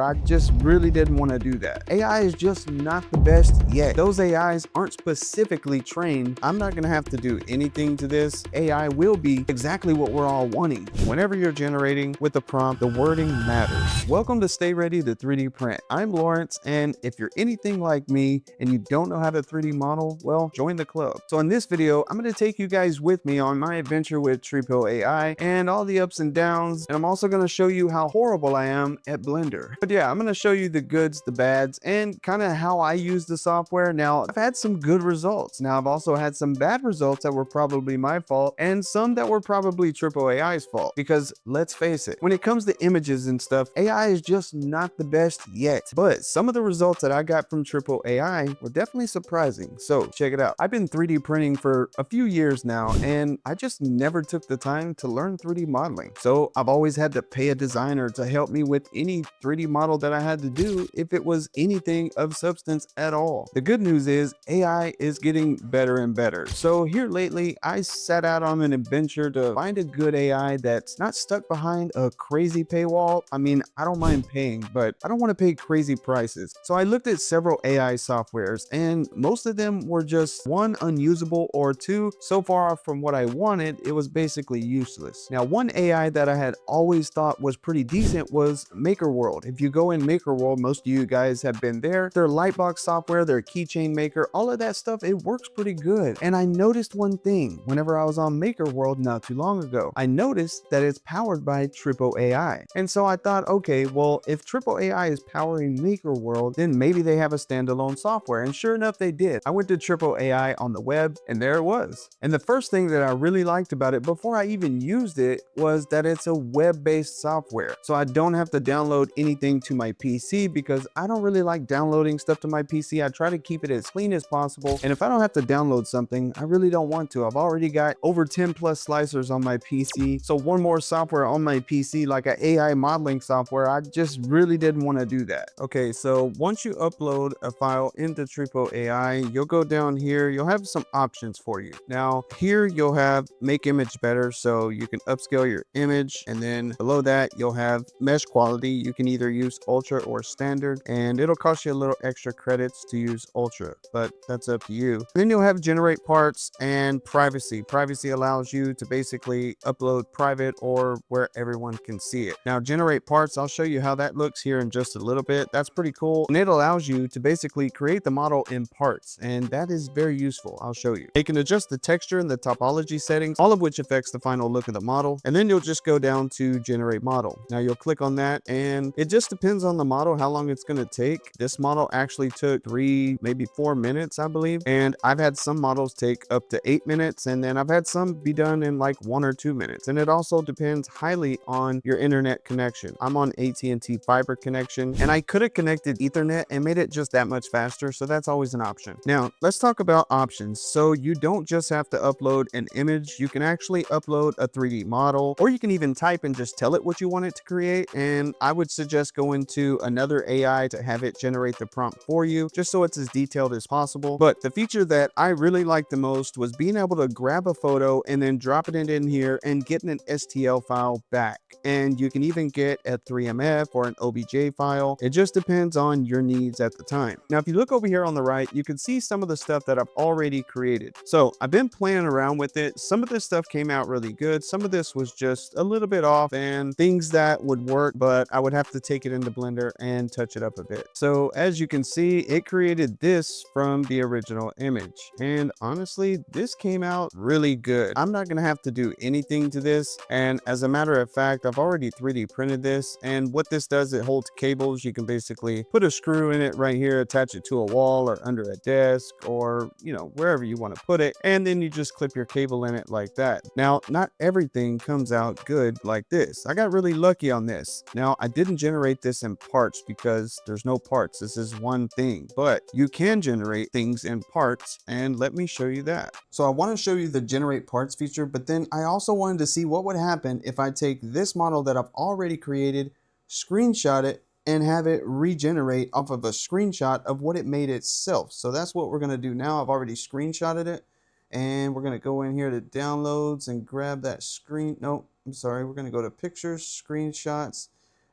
I just really didn't want to do that. AI is just not the best yet. Those AIs aren't specifically trained. I'm not going to have to do anything to this. AI will be exactly what we're all wanting. Whenever you're generating with a prompt, the wording matters. Welcome to Stay Ready to 3D Print. I'm Lawrence, and if you're anything like me and you don't know how to 3D model, well, join the club. So in this video, I'm going to take you guys with me on my adventure with Tripo AI and all the ups and downs, and I'm also going to show you how horrible I am at Blender. But yeah, I'm going to show you the goods, the bads, and kind of how I use the software. Now, I've had some good results. Now, I've also had some bad results that were probably my fault, and some that were probably Tripo AI's fault. Because let's face it, when it comes to images and stuff, AI is just not the best yet. But some of the results that I got from Tripo AI were definitely surprising. So check it out. I've been 3D printing for a few years now, and I just never took the time to learn 3D modeling. So I've always had to pay a designer to help me with any 3D model that I had to do if it was anything of substance at all. The good news is AI is getting better and better. So here lately, I set out on an adventure to find a good AI that's not stuck behind a crazy paywall. I mean, I don't mind paying, but I don't want to pay crazy prices. So I looked at several AI softwares, and most of them were just one, unusable, or two, so far from what I wanted, it was basically useless. Now, one AI that I had always thought was pretty decent was MakerWorld. If you go in MakerWorld, most of you guys have been there. Their Lightbox software, their keychain maker, all of that stuff, it works pretty good. And I noticed one thing whenever I was on MakerWorld not too long ago. I noticed that it's powered by Tripo AI. And so I thought, okay, well, if Tripo AI is powering MakerWorld, then maybe they have a standalone software. And sure enough, they did. I went to Tripo AI on the web, and there it was. And the first thing that I really liked about it before I even used it was that it's a web-based software. So I don't have to download anything to my PC because I don't really like downloading stuff to my PC. I try to keep it as clean as possible. And if I don't have to download something, I really don't want to. I've already got over 10 plus slicers on my PC. So one more software on my PC, like an AI modeling software, I just really didn't want to do that. Okay, so once you upload a file into Tripo AI, you'll go down here, you'll have some options for you. Now here you'll have make image better, so you can upscale your image, and then below that you'll have mesh quality. You can either use ultra or standard, and it'll cost you a little extra credits to use ultra, but that's up to you. Then you'll have generate parts and privacy. Privacy allows you to basically upload private or where everyone can see it. Now generate parts, I'll show you how that looks here in just a little bit. That's pretty cool, and it allows you to basically create the model in parts, and that is very useful. I'll show you. You can adjust the texture and the topology settings, all of which affects the final look of the model, and then you'll just go down to generate model. Now you'll click on that, and it just depends on the model how long it's going to take. This model actually took 3, maybe 4 minutes, I believe, and I've had some models take up to 8 minutes, and then I've had some be done in like 1 or 2 minutes. And it also depends highly on your internet connection. I'm on AT&T fiber connection, and I could have connected Ethernet and made it just that much faster, so that's always an option. Now let's talk about options. So you don't just have to upload an image, you can actually upload a 3D model, or you can even type and just tell it what you want it to create. And I would suggest going to another AI to have it generate the prompt for you, just so it's as detailed as possible. But the feature that I really liked the most was being able to grab a photo and then drop it in here and get an STL file back. And you can even get a 3MF or an OBJ file. It just depends on your needs at the time. Now, if you look over here on the right, you can see some of the stuff that I've already created. So I've been playing around with it. Some of this stuff came out really good. Some of this was just a little bit off and things that would work, but I would have to take it into Blender and touch it up a bit. So as you can see, it created this from the original image. And honestly, this came out really good. I'm not gonna have to do anything to this. And as a matter of fact, I've already 3D printed this. And what this does, it holds cables. You can basically put a screw in it right here, attach it to a wall or under a desk or, you know, wherever you want to put it. And then you just clip your cable in it like that. Now, not everything comes out good like this. I got really lucky on this. Now, I didn't generate this in parts because there's no parts. This is one thing, but you can generate things in parts, and let me show you that. So I want to show you the generate parts feature, but then I also wanted to see what would happen if I take this model that I've already created, screenshot it, and have it regenerate off of a screenshot of what it made itself. So that's what we're going to do now. I've already screenshotted it, and we're going to go in here to downloads and grab that screen. No, I'm sorry. We're going to go to pictures, screenshots,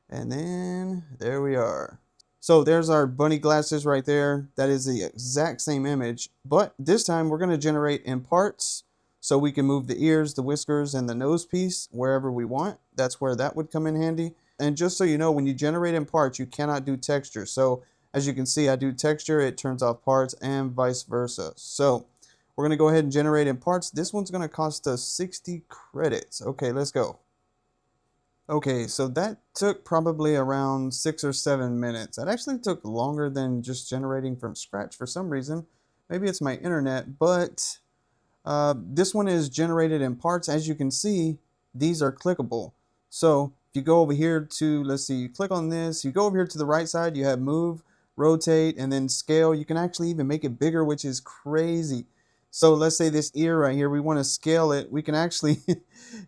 And then there we are. So there's our bunny glasses right there. That is the exact same image, but this time we're going to generate in parts so we can move the ears, the whiskers, and the nose piece wherever we want. That's where that would come in handy. And just so you know, when you generate in parts, you cannot do texture. So as you can see, I do texture, it turns off parts, and vice versa. So we're going to go ahead and generate in parts. This one's going to cost us 60 credits. Okay, let's go. Okay, so that took probably around 6 or 7 minutes. That actually took longer than just generating from scratch for some reason. Maybe it's my internet, but this one is generated in parts. As you can see, these are clickable. So if you go over here to, let's see, you click on this, you go over here to the right side, you have move, rotate, and then scale. You can actually even make it bigger, which is crazy. So let's say this ear right here, we want to scale it. We can actually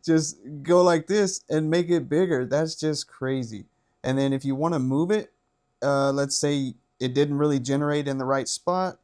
just go like this and make it bigger. That's just crazy. And then if you want to move it, let's say it didn't really generate in the right spot,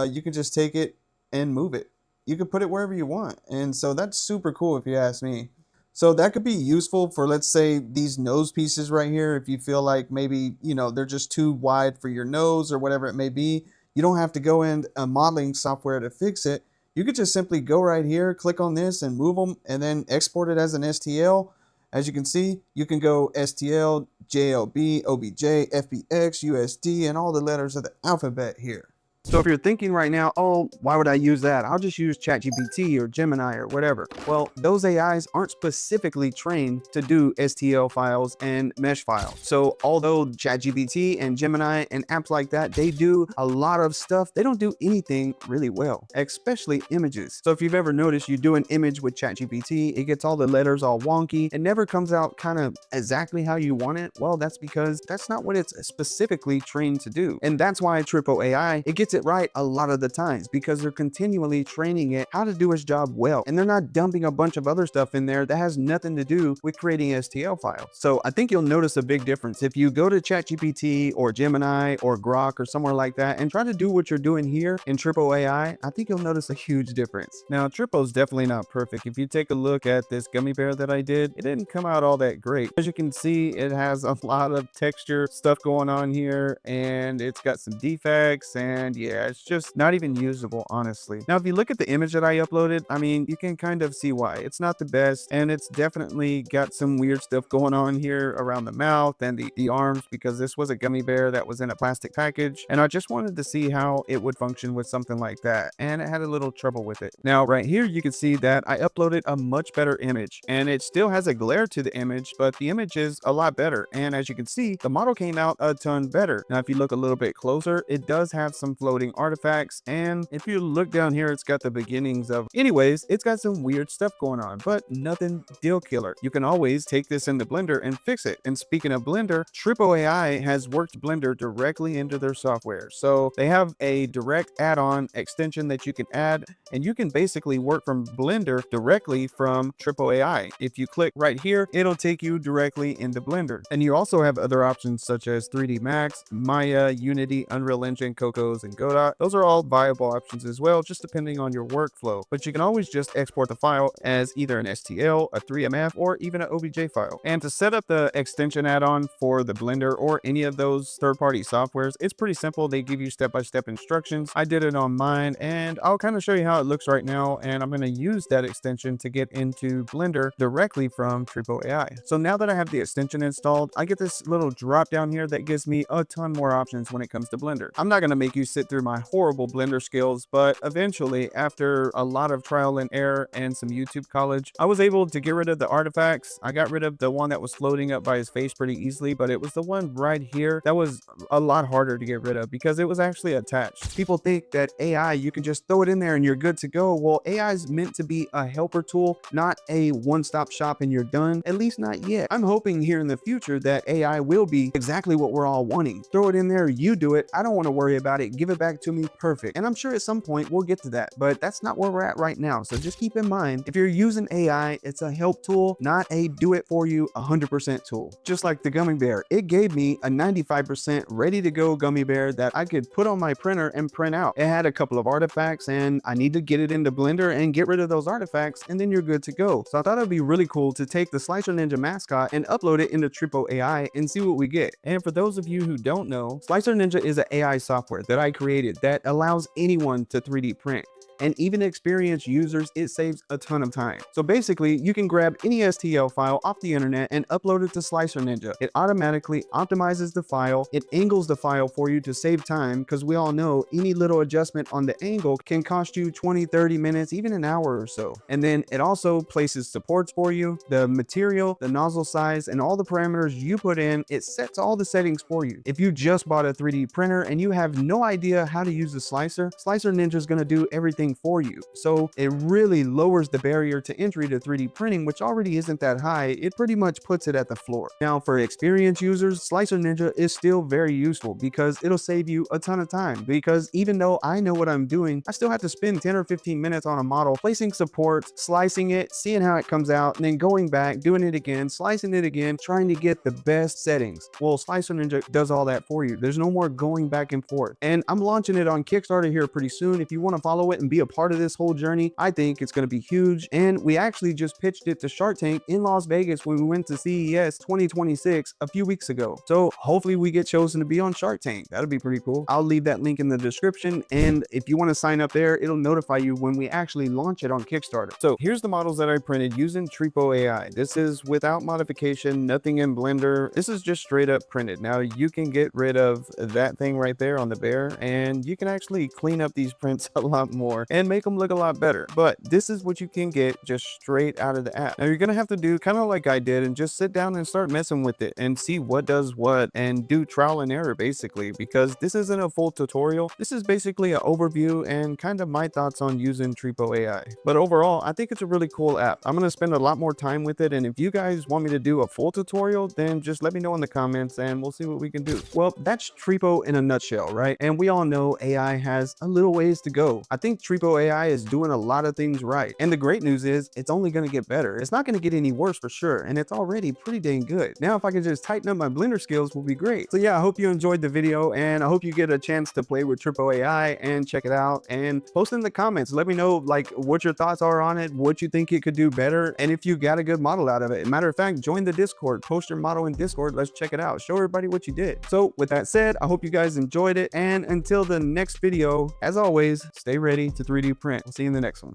you can just take it and move it. You can put it wherever you want. And so that's super cool if you ask me. So that could be useful for, let's say, these nose pieces right here. If you feel like maybe, they're just too wide for your nose or whatever it may be, you don't have to go in a modeling software to fix it. You could just simply go right here, click on this and move them and then export it as an STL. As you can see, you can go STL, JLB, OBJ, FBX, USD, and all the letters of the alphabet here. So if you're thinking right now, oh, why would I use that? I'll just use ChatGPT or Gemini or whatever. Well, those AIs aren't specifically trained to do STL files and mesh files. So although ChatGPT and Gemini and apps like that, they do a lot of stuff, they don't do anything really well, especially images. So if you've ever noticed, you do an image with ChatGPT, it gets all the letters all wonky, it never comes out kind of exactly how you want it. Well, that's because that's not what it's specifically trained to do. And that's why Tripo AI, it gets it right a lot of the times because they're continually training it how to do its job well. And they're not dumping a bunch of other stuff in there that has nothing to do with creating STL files. So I think you'll notice a big difference. If you go to ChatGPT or Gemini or Grok or somewhere like that and try to do what you're doing here in Tripo AI, I think you'll notice a huge difference. Now, Tripo's definitely not perfect. If you take a look at this gummy bear that I did, it didn't come out all that great. As you can see, it has a lot of texture stuff going on here and it's got some defects and yeah, it's just not even usable, honestly. Now, if you look at the image that I uploaded, I mean, you can kind of see why. It's not the best, and it's definitely got some weird stuff going on here around the mouth and the arms because this was a gummy bear that was in a plastic package, and I just wanted to see how it would function with something like that, and it had a little trouble with it. Now, right here, you can see that I uploaded a much better image, and it still has a glare to the image, but the image is a lot better, and as you can see, the model came out a ton better. Now, if you look a little bit closer, it does have some floating artifacts, and if you look down here, it's got the beginnings of, anyways, it's got some weird stuff going on, but nothing deal killer. You can always take this into Blender and fix it. And speaking of Blender, Tripo AI has worked Blender directly into their software. So they have a direct add-on extension that you can add, and you can basically work from Blender directly from Tripo AI. If you click right here, it'll take you directly into Blender. And you also have other options such as 3D Max, Maya, Unity, Unreal Engine, Cocos, and Godot. Those are all viable options as well, just depending on your workflow. But you can always just export the file as either an STL, a 3MF, or even an OBJ file. And to set up the extension add-on for the Blender or any of those third-party softwares, it's pretty simple. They give you step-by-step instructions. I did it on mine, and I'll kind of show you how it looks right now. And I'm going to use that extension to get into Blender directly from Tripo AI. So now that I have the extension installed, I get this little drop down here that gives me a ton more options when it comes to Blender. I'm not going to make you sit through my horrible Blender skills, but eventually, after a lot of trial and error and some YouTube college, I was able to get rid of the artifacts. I got rid of the one that was floating up by his face pretty easily, but it was the one right here that was a lot harder to get rid of because it was actually attached. People think that AI, you can just throw it in there and you're good to go. Well, AI is meant to be a helper tool, not a one-stop shop and you're done, at least not yet. I'm hoping here in the future that AI will be exactly what we're all wanting. Throw it in there, you do it. I don't want to worry about it. Give it it back to me perfect. And I'm sure at some point we'll get to that, but that's not where we're at right now. So just keep in mind, if you're using AI, it's a help tool, not a do it for you 100% tool. Just like the gummy bear, it gave me a 95% ready to go gummy bear that I could put on my printer and print out. It had a couple of artifacts and I need to get it into Blender and get rid of those artifacts, and then you're good to go. So I thought it'd be really cool to take the Slicer Ninja mascot and upload it into Tripo AI and see what we get. And for those of you who don't know, Slicer Ninja is an AI software that I created that allows anyone to 3D print. And even experienced users, it saves a ton of time. So basically, you can grab any STL file off the internet and upload it to Slicer Ninja. It automatically optimizes the file, it angles the file for you to save time, because we all know any little adjustment on the angle can cost you 20, 30 minutes, even an hour or so. And then it also places supports for you, the material, the nozzle size, and all the parameters you put in, it sets all the settings for you. If you just bought a 3D printer and you have no idea how to use the slicer, Slicer Ninja is going to do everything for you. So it really lowers the barrier to entry to 3D printing, which already isn't that high. It pretty much puts it at the floor. Now, for experienced users, Slicer Ninja is still very useful because it'll save you a ton of time. Because even though I know what I'm doing, I still have to spend 10 or 15 minutes on a model, placing supports, slicing it, seeing how it comes out, and then going back, doing it again, slicing it again, trying to get the best settings. Well, Slicer Ninja does all that for you. There's no more going back and forth. And I'm launching it on Kickstarter here pretty soon. If you want to follow it and be a part of this whole journey, I think it's going to be huge. And we actually just pitched it to Shark Tank in Las Vegas when we went to CES 2026 a few weeks ago. So hopefully we get chosen to be on Shark Tank. That'll be pretty cool. I'll leave that link in the description, and if you want to sign up there, it'll notify you when we actually launch it on Kickstarter. So here's the models that I printed using Tripo AI. This is without modification, nothing in Blender. This is just straight up printed. Now you can get rid of that thing right there on the bear, and you can actually clean up these prints a lot more and make them look a lot better. But this is what you can get just straight out of the app. Now you're gonna have to do kind of like I did and just sit down and start messing with it and see what does what and do trial and error basically, because this isn't a full tutorial. This is basically an overview and kind of my thoughts on using Tripo AI. But overall, I think it's a really cool app. I'm gonna spend a lot more time with it, and if you guys want me to do a full tutorial, then just let me know in the comments and we'll see what we can do. Well, that's Tripo in a nutshell, right? And we all know AI has a little ways to go. I think Tripo AI is doing a lot of things right. And the great news is it's only going to get better. It's not going to get any worse for sure. And it's already pretty dang good. Now, if I can just tighten up my Blender skills will be great. So yeah, I hope you enjoyed the video, and I hope you get a chance to play with Tripo AI and check it out and post in the comments. Let me know like what your thoughts are on it, what you think it could do better, and if you got a good model out of it. Matter of fact, join the Discord, post your model in Discord. Let's check it out. Show everybody what you did. So with that said, I hope you guys enjoyed it. And until the next video, as always, stay ready to 3D print. We'll see you in the next one.